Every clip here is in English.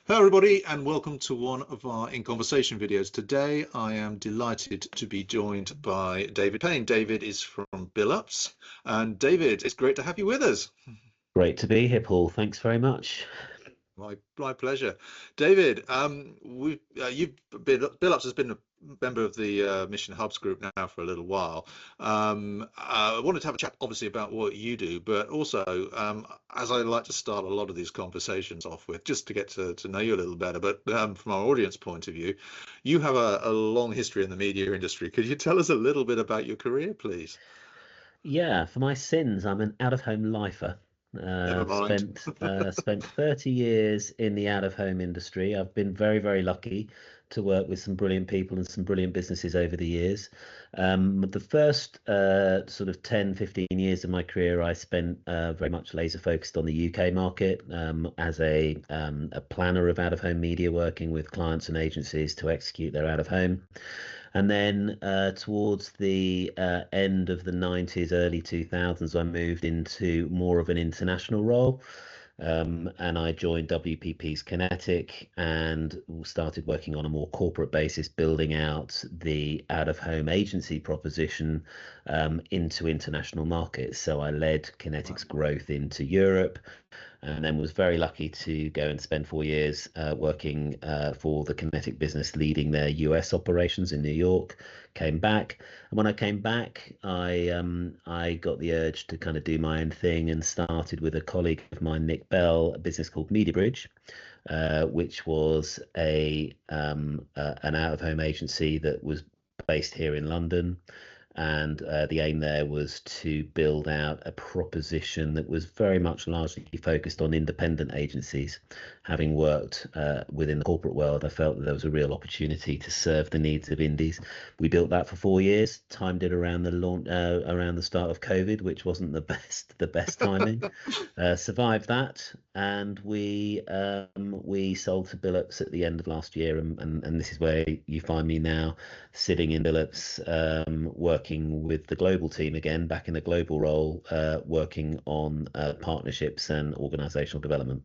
Hello everybody and welcome to one of our In Conversation videos. Today I am delighted to be joined by David Payne. David is from Billups, and David, it's great to have you with us. Great to be here, Paul. Thanks very much. My pleasure. David, Billups has been a member of the Mission Hubs group now for a little while. I wanted to have a chat, obviously, about what you do, but also, as I like to start a lot of these conversations off with, just to get to know you a little better. But from our audience point of view, you have a long history in the media industry. Could you tell us a little bit about your career, please? Yeah, for my sins, I'm an out-of-home lifer. Never I've mind. spent 30 years in the out-of-home industry. I've been very, very lucky to work with some brilliant people and some brilliant businesses over the years. The first sort of 10, 15 years of my career, I spent very much laser focused on the UK market as a planner of out-of-home media, working with clients and agencies to execute their out-of-home. And then towards the end of the 90s, early 2000s, I moved into more of an international role. And I joined WPP's Kinetic and started working on a more corporate basis, building out the out-of-home agency proposition into international markets. So I led Kinetic's growth into Europe, and then was very lucky to go and spend 4 years working for the Kinetic business, leading their US operations in New York. Came back, and when I came back, I got the urge to kind of do my own thing and started with a colleague of mine, Nick Bell, a business called MediaBridge, which was an out-of-home agency that was based here in London. And the aim there was to build out a proposition that was very much largely focused on independent agencies. Having worked within the corporate world, I felt that there was a real opportunity to serve the needs of indies. We built that for 4 years, timed it around the launch, around the start of COVID, which wasn't the best timing. Survived that, and we sold to Billups at the end of last year, and this is where you find me now, sitting in Billups, working with the global team again, back in a global role, working on partnerships and organizational development.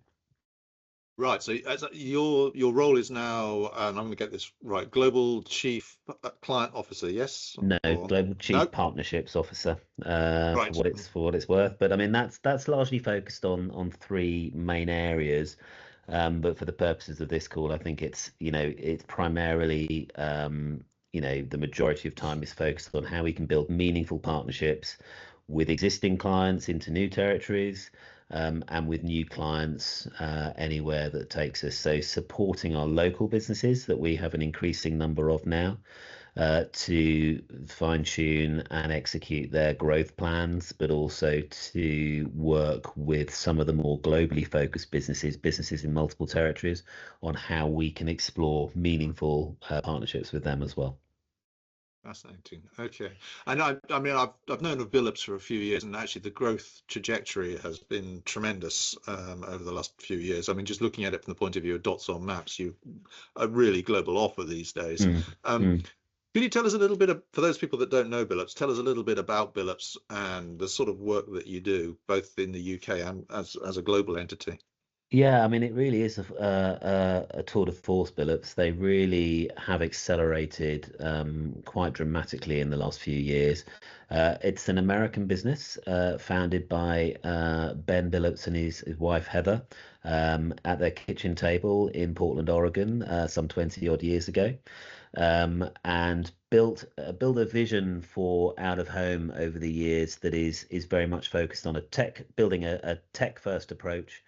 Right. So your role is now, and I'm going to get this right, Global Chief Client Officer, yes? No, Or Global no? Chief Partnerships Officer, Right. for what it's worth. But I mean, that's largely focused on three main areas. But for the purposes of this call, I think it's primarily, the majority of time is focused on how we can build meaningful partnerships with existing clients into new territories, and with new clients anywhere that takes us. So supporting our local businesses that we have an increasing number of now, to fine tune and execute their growth plans, but also to work with some of the more globally focused businesses in multiple territories, on how we can explore meaningful partnerships with them as well. Fascinating. Okay. And I mean, I've known of Billups for a few years, and actually the growth trajectory has been tremendous over the last few years. I mean, just looking at it from the point of view of dots on maps, you a really global offer these days. Mm, Um, mm. Could you tell us a little bit for those people that don't know Billups, tell us a little bit about Billups and the sort of work that you do, both in the UK and as a global entity? Yeah, I mean, it really is a tour de force, Billups. They really have accelerated quite dramatically in the last few years. It's an American business founded by Ben Billups and his wife Heather, at their kitchen table in Portland, Oregon, some 20 odd years ago, and built a vision for out of home over the years that is very much focused on building a tech first approach,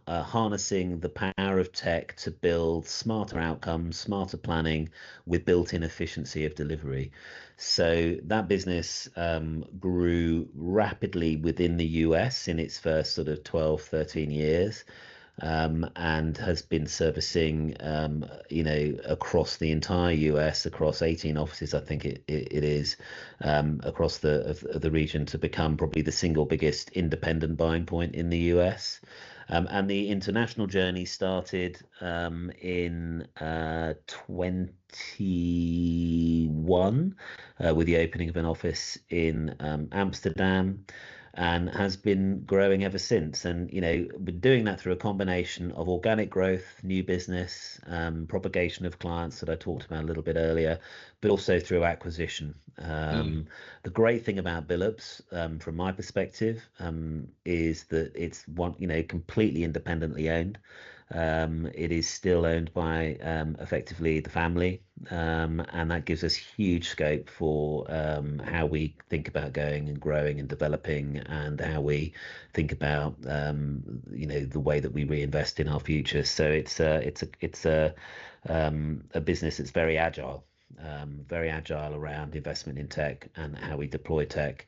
harnessing the power of tech to build smarter outcomes, smarter planning with built-in efficiency of delivery. So that business grew rapidly within the US in its first sort of 12, 13 years. And has been servicing, across the entire US, across 18 offices, I think it is, across the region, to become probably the single biggest independent buying point in the US. And the international journey started in 21, with the opening of an office in Amsterdam. and has been growing ever since. And we're doing that through a combination of organic growth, new business, propagation of clients that I talked about a little bit earlier, but also through acquisition. The great thing about Billups, from my perspective, is that it's completely independently owned. It is still owned by effectively the family, and that gives us huge scope for how we think about going and growing and developing, and how we think about the way that we reinvest in our future. So it's a business that's very agile around investment in tech and how we deploy tech.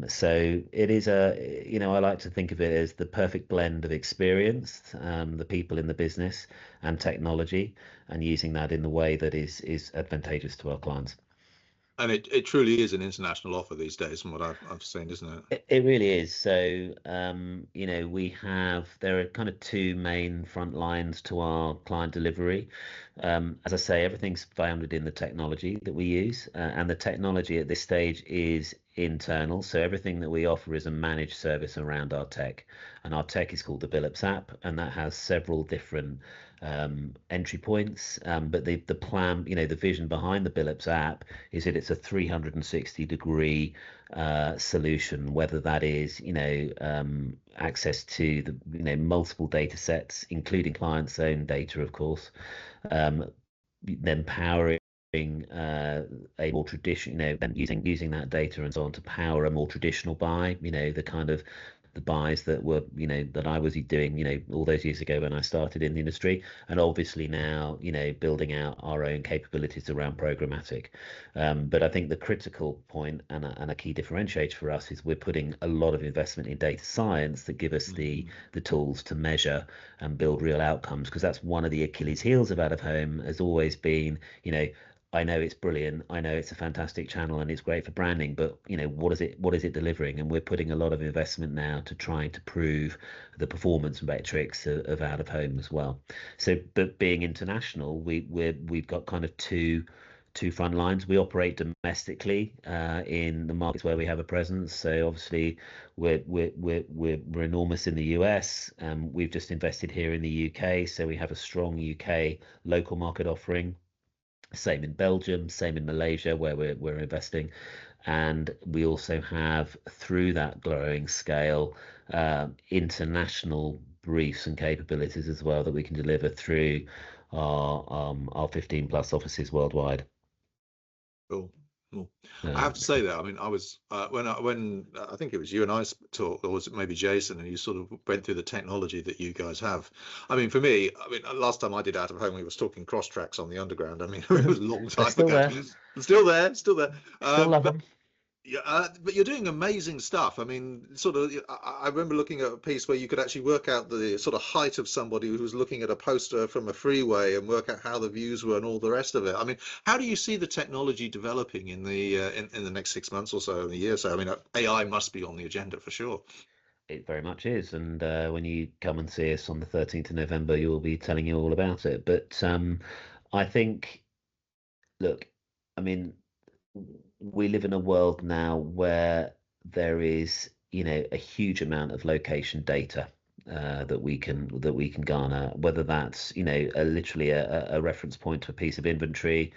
So it is I like to think of it as the perfect blend of experience, the people in the business, and technology, and using that in the way that is advantageous to our clients. And it truly is an international offer these days, from what I've seen, isn't it? It really is. So, there are kind of two main front lines to our client delivery. As I say, everything's founded in the technology that we use, and the technology at this stage is internal. So everything that we offer is a managed service around our tech, and our tech is called the Billups app, and that has several different entry points. But the plan, the vision behind the Billups app is that it's a 360-degree solution, whether that is access to the multiple data sets, including clients' own data, of course, then powering a more traditional, then using that data and so on to power a more traditional buy, the kind of the buys that were, that I was doing, all those years ago when I started in the industry, and obviously now, building out our own capabilities around programmatic. But I think the critical point and a key differentiator for us is we're putting a lot of investment in data science that give us the tools to measure and build real outcomes, because that's one of the Achilles heels of out of home has always been, I know it's brilliant. I know it's a fantastic channel and it's great for branding, but what is it delivering? And we're putting a lot of investment now to trying to prove the performance metrics of out of home as well. So, but being international, we've got kind of two front lines. We operate domestically in the markets where we have a presence. So obviously we're enormous in the US. We've just invested here in the UK, so we have a strong UK local market offering. Same in Belgium, same in Malaysia, where we're investing, and we also have, through that growing scale, international briefs and capabilities as well that we can deliver through our 15 plus offices worldwide. Cool. I have to say that, I mean, I was when I think it was you and I talked, or was it maybe Jason, and you sort of went through the technology that you guys have. I mean, for me, last time I did out of home, we was talking cross tracks on the underground. I mean, it was a long time still ago. There. Still there. Still love them. Yeah, but you're doing amazing stuff. I mean, sort of, I remember looking at a piece where you could actually work out the sort of height of somebody who was looking at a poster from a freeway and work out how the views were and all the rest of it. I mean, how do you see the technology developing in the in the next 6 months or so, in a year or so? I mean, AI must be on the agenda for sure. It very much is, and when you come and see us on the 13th of November, you'll be telling you all about it. But I think, look, I mean, we live in a world now where there is, a huge amount of location data that we can garner, whether that's, literally a reference point to a piece of inventory,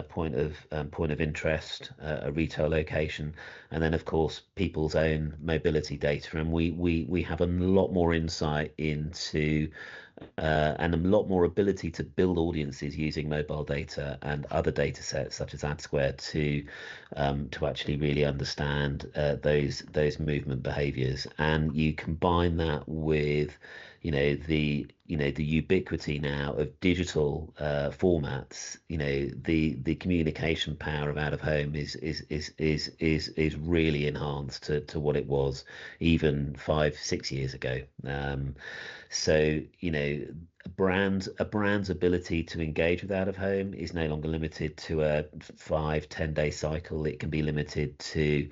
point of interest, a retail location, and then of course people's own mobility data, and we have a lot more insight into and a lot more ability to build audiences using mobile data and other data sets such as AdSquare to actually really understand those movement behaviors. And you combine that with the ubiquity now of digital formats. The communication power of out of home is really enhanced to what it was even 5-6 years ago. So a brand's ability to engage with out of home is no longer limited to a 5-10 day cycle. It can be limited to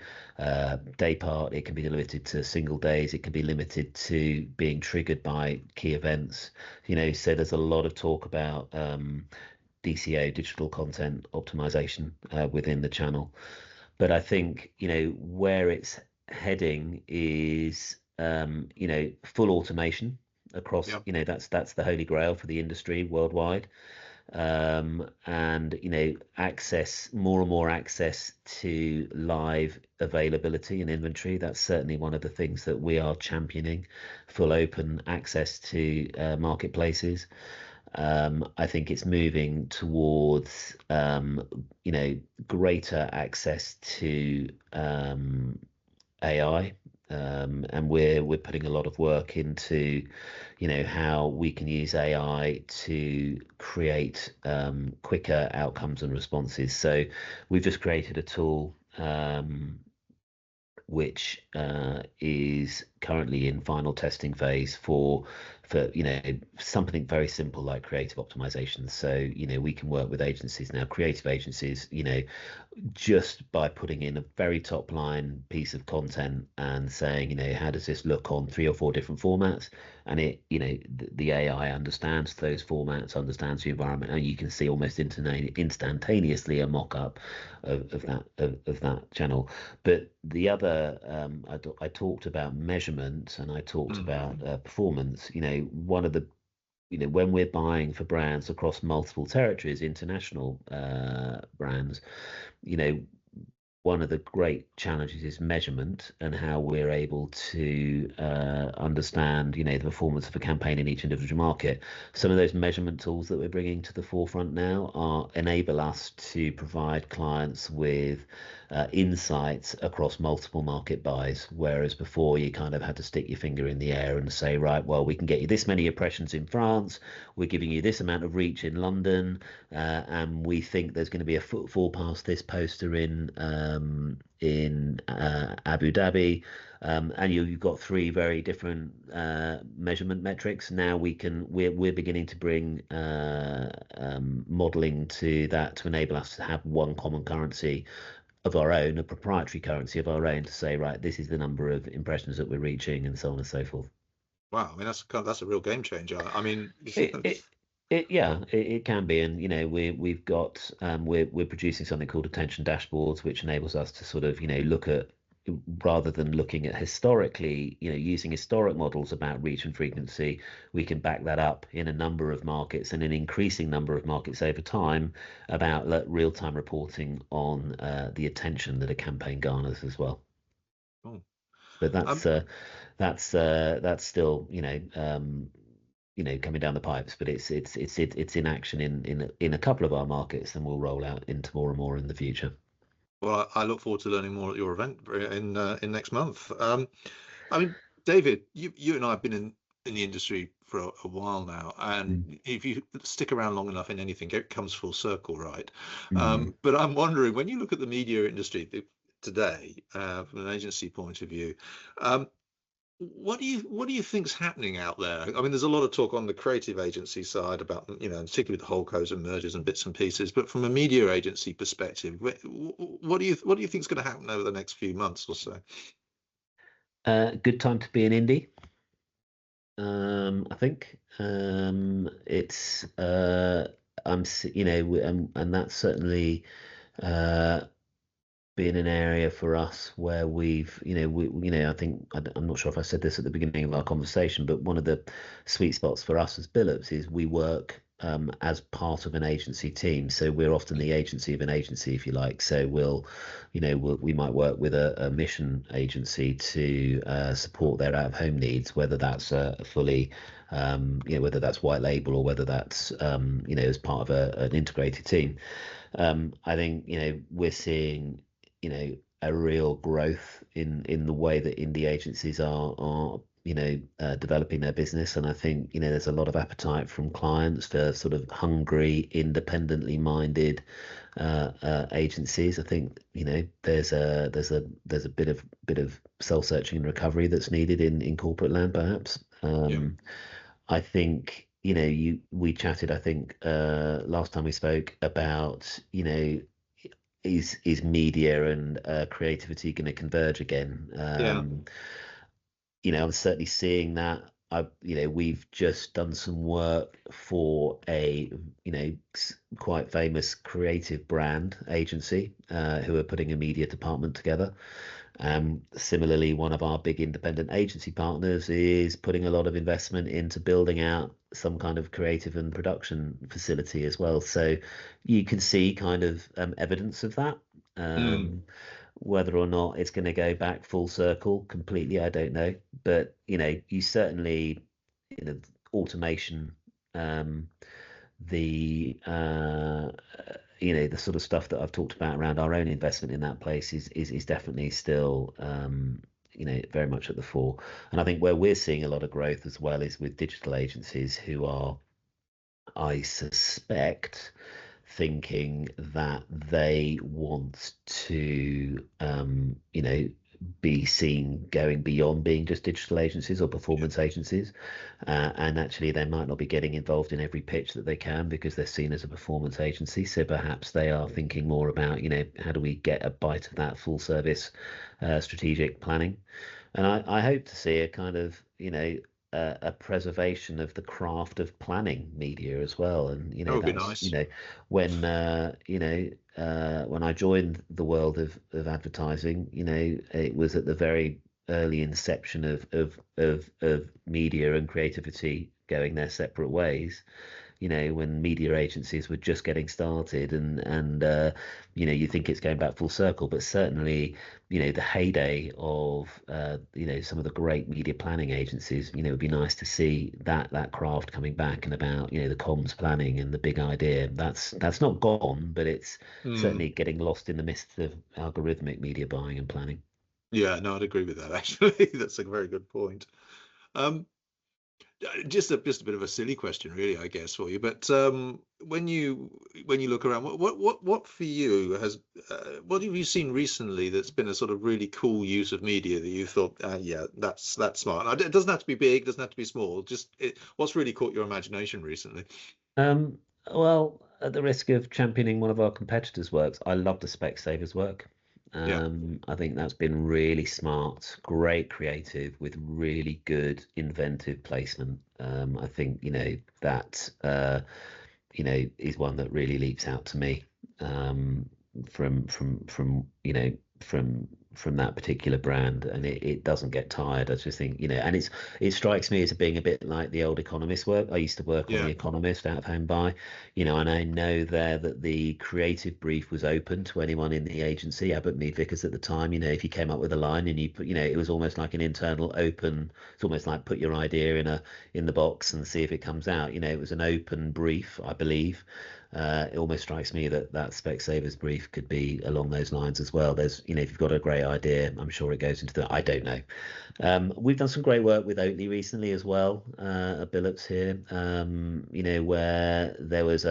day part. It can be limited to single days. It can be limited to being triggered by key events. So there's a lot of talk about DCO, digital content optimization, within the channel. But I think where it's heading is full automation across, Yeah. that's the holy grail for the industry worldwide. And more and more access to live availability and inventory. That's certainly one of the things that we are championing: full open access to marketplaces. I think it's moving towards greater access to AI. And we're putting a lot of work into, how we can use AI to create quicker outcomes and responses. So we've just created a tool which is currently in final testing phase for something very simple like creative optimization. So we can work with agencies now, creative agencies, just by putting in a very top line piece of content and saying, how does this look on 3 or 4 different formats? And the AI understands those formats, understands the environment, and you can see almost instantaneously a mock-up of that channel. But the other, I talked about measurement, and I talked about performance. One of the when we're buying for brands across multiple territories, international brands, one of the great challenges is measurement and how we're able to understand, the performance of a campaign in each individual market. Some of those measurement tools that we're bringing to the forefront now enable us to provide clients with insights across multiple market buys, whereas before you kind of had to stick your finger in the air and say, right, well, we can get you this many impressions in France, we're giving you this amount of reach in London, and we think there's going to be a footfall past this poster in Abu Dhabi, and you've got 3 very different measurement metrics. Now we're beginning to bring modeling to that to enable us to have one common currency of our own, a proprietary currency of our own, to say, right, this is the number of impressions that we're reaching, and so on and so forth. Wow, I mean that's a real game changer. I mean, It can be, and we've got we're producing something called attention dashboards, which enables us to sort of look at, rather than looking at historically, using historic models about reach and frequency, we can back that up in a number of markets and an increasing number of markets over time about real-time reporting on the attention that a campaign garners as well. oh, But um, that's still coming down the pipes, but it's in action in a couple of our markets, and we'll roll out into more and more in the future. well, I look forward to learning more at your event in next month. I mean, David, you and I have been in the industry for a while now, and if you stick around long enough in anything, it comes full circle, right? Mm. But I'm wondering, when you look at the media industry today, from an agency point of view, um, what do you think's happening out there? I mean, there's a lot of talk on the creative agency side about, particularly with the holdcos and mergers and bits and pieces. But from a media agency perspective, what do you think is going to happen over the next few months or so? Good time to be an indie. I think it's and that's certainly uh, been an area for us where we've, I think I'm not sure if I said this at the beginning of our conversation, but one of the sweet spots for us as Billups is we work as part of an agency team. So we're often the agency of an agency, if you like. So we might work with a mission agency to support their out of home needs, whether that's a fully whether that's white label or whether that's as part of an integrated team. I think we're seeing a real growth in the way that indie agencies are developing their business. And I think there's a lot of appetite from clients for sort of hungry, independently minded agencies. I think there's a bit of soul searching and recovery that's needed in corporate land, perhaps. Yeah, I think we chatted, I think last time we spoke about is media and creativity going to converge again? yeah, I'm certainly seeing that we've just done some work for a, quite famous creative brand agency who are putting a media department together. Similarly, one of our big independent agency partners is putting a lot of investment into building out some kind of creative and production facility as well. So you can see kind of evidence of that. Whether or not it's going to go back full circle completely, I don't know. But you certainly, automation, the the sort of stuff that I've talked about around our own investment in that place is definitely still very much at the fore. And I think where we're seeing a lot of growth as well is with digital agencies who are, I suspect, thinking that they want to be seen going beyond being just digital agencies or performance agencies, and actually they might not be getting involved in every pitch that they can because they're seen as a performance agency. So perhaps they are thinking more about how do we get a bite of that full service strategic planning. And I hope to see a kind of a preservation of the craft of planning media as well. And That would be that's nice. when when I joined the world of advertising, it was at the very early inception of media and creativity going their separate ways. When media agencies were just getting started, and you think it's going back full circle, but certainly the heyday of some of the great media planning agencies, it would be nice to see that craft coming back, and about the comms planning and the big idea. That's not gone, but it's certainly getting lost in the mist of algorithmic media buying and planning. Yeah, no, I'd agree with that actually. That's a very good point. Um, just a bit of a silly question, really, I guess, for you. But when you look around, what for you has what have you seen recently that's been a sort of really cool use of media that you thought, yeah, that's smart. It doesn't have to be big, doesn't have to be small. Just what's really caught your imagination recently? Um, well, at the risk of championing one of our competitors' works, I love the Specsavers work. Yeah, I think that's been really smart, great creative with really good inventive placement. I think, that is one that really leaps out to me, from from that particular brand, and it doesn't get tired. I just think, and it strikes me as being a bit like the old Economist work. I used to work on yeah, the Economist out of home buy, and I know there that the creative brief was open to anyone in the agency, Abbott Mead Vickers at the time. If you came up with a line and you put, it was almost like an internal open. It's almost like put your idea in the box and see if it comes out. It was an open brief, I believe. It almost strikes me that Specsavers brief could be along those lines as well. There's, if you've got a great idea, I'm sure it goes into the. I don't know. We've done some great work with Oatly recently as well, at Billups here. Where there was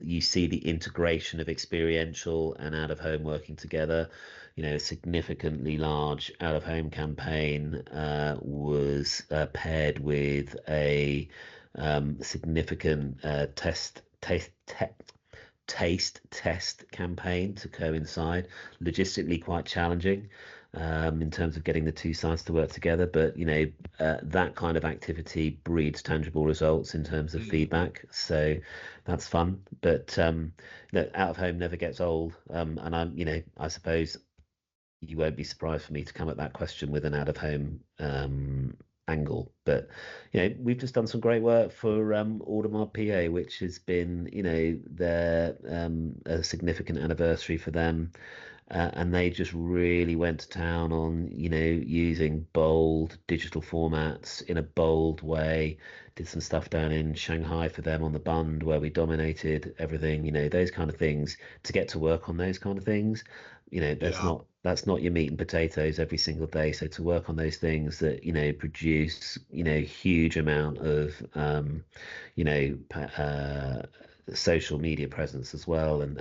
you see the integration of experiential and out of home working together. A significantly large out of home campaign was paired with a significant taste test campaign to coincide. Logistically quite challenging, in terms of getting the two sides to work together, but that kind of activity breeds tangible results in terms of feedback, so that's fun. But out of home never gets old, and I suppose you won't be surprised for me to come at that question with an out of home angle. But we've just done some great work for Audemars PA, which has been their a significant anniversary for them. And they just really went to town on using bold digital formats in a bold way. Did some stuff down in Shanghai for them on the Bund where we dominated everything. Those kind of things. To get to work on those kind of things, yeah. that's not your meat and potatoes every single day. So to work on those things that produce huge amount of you know social media presence as well, and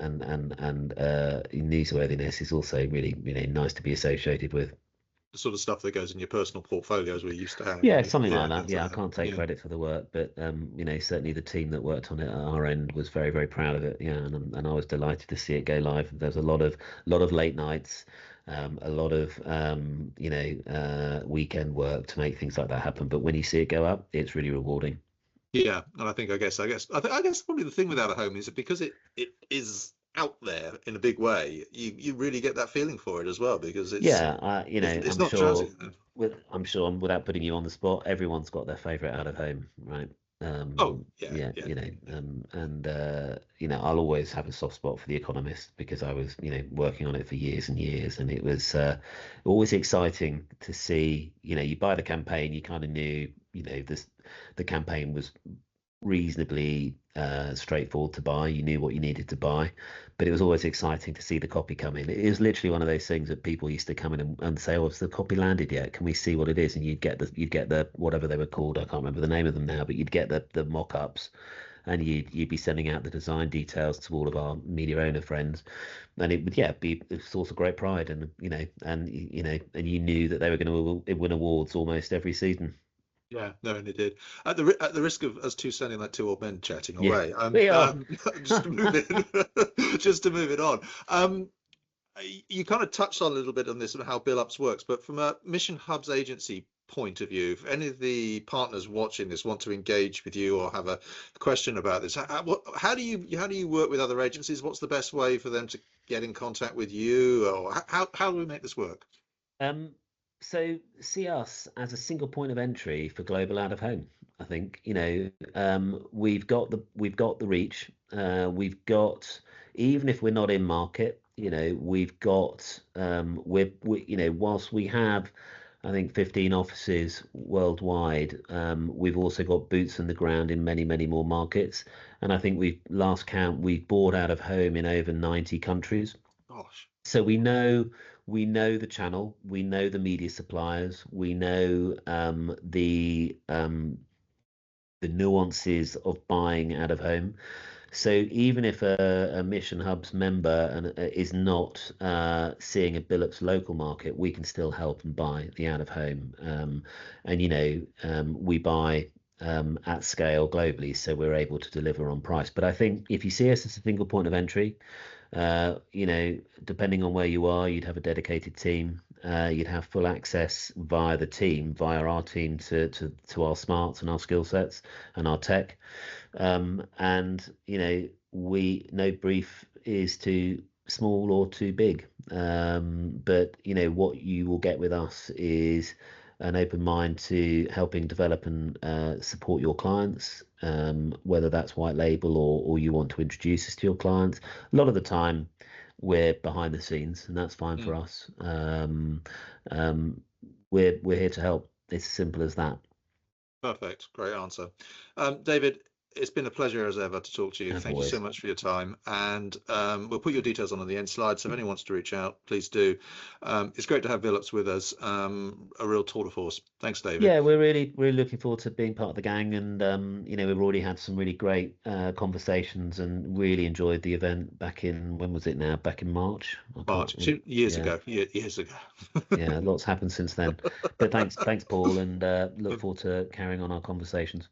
newsworthiness is also really nice to be associated with. The sort of stuff that goes in your personal portfolios we used to have. Yeah, something Yeah, like that. things Yeah, like I that. can't take Yeah. credit for the work, but certainly the team that worked on it at our end was very, very proud of it. Yeah, and I was delighted to see it go live. There's a lot of late nights, a lot of weekend work to make things like that happen. But when you see it go up, it's really rewarding. Yeah, and I guess probably the thing with out of home is that because it is out there in a big way, you really get that feeling for it as well because Yeah, it's I'm not sure transient. I'm sure without putting you on the spot, everyone's got their favorite out of home, right? Oh yeah, Yeah, yeah, and I'll always have a soft spot for The Economist because I was, working on it for years and years, and it was always exciting to see, you buy the campaign, you kind of knew, the campaign was reasonably straightforward to buy. You knew what you needed to buy, but it was always exciting to see the copy come in. It was literally one of those things that people used to come in and say, "Oh, has the copy landed yet? Can we see what it is?" And you'd get the whatever they were called. I can't remember the name of them now, but you'd get the mock-ups, and you'd be sending out the design details to all of our media owner friends, and it would be a source of great pride, and and you knew that they were going to win awards almost every season. yeah. No, and it did. At the risk of us two sounding like two old men chatting Yeah, away, we are. just to move it, just to move it on. You kind of touched on a little bit on this and how Billups works, but from a Mission Hubs agency point of view, if any of the partners watching this want to engage with you or have a question about this, how do you work with other agencies? What's the best way for them to get in contact with you, or how do we make this work? Um, so see us as a single point of entry for global out of home. I think, we've got the reach. We've got, even if we're not in market, we've got whilst we have, I think, 15 offices worldwide, we've also got boots on the ground in many, many more markets. And I think we've last count, we've bought out of home in over 90 countries. Gosh. So we know the channel, we know the media suppliers, we know the nuances of buying out of home. So even if a Mission Hubs member is not seeing a Billups local market, we can still help and buy the out of home. And we buy at scale globally, so we're able to deliver on price. But I think if you see us as a single point of entry, depending on where you are, you'd have a dedicated team. You'd have full access via the team, via our team to our smarts and our skill sets and our tech. And we no brief is too small or too big. But what you will get with us is an open mind to helping develop and support your clients, whether that's white label or you want to introduce us to your clients. A lot of the time, we're behind the scenes, and that's fine for Mm, us. Um, we're here to help. It's as simple as that. perfect. Great answer. David, it's been a pleasure as ever to talk to you. As Thank you so always. much for your time. And we'll put your details on the end slide. So if anyone wants to reach out, please do. It's great to have Billups with us. A real tour de force. Thanks, David. Yeah, we're really, really looking forward to being part of the gang, and we've already had some really great conversations, and really enjoyed the event back in, when was it now? Back in March. I can't. March, years Yeah, ago, years ago. yeah, lots happened since then. But thanks, Paul, and look forward to carrying on our conversations.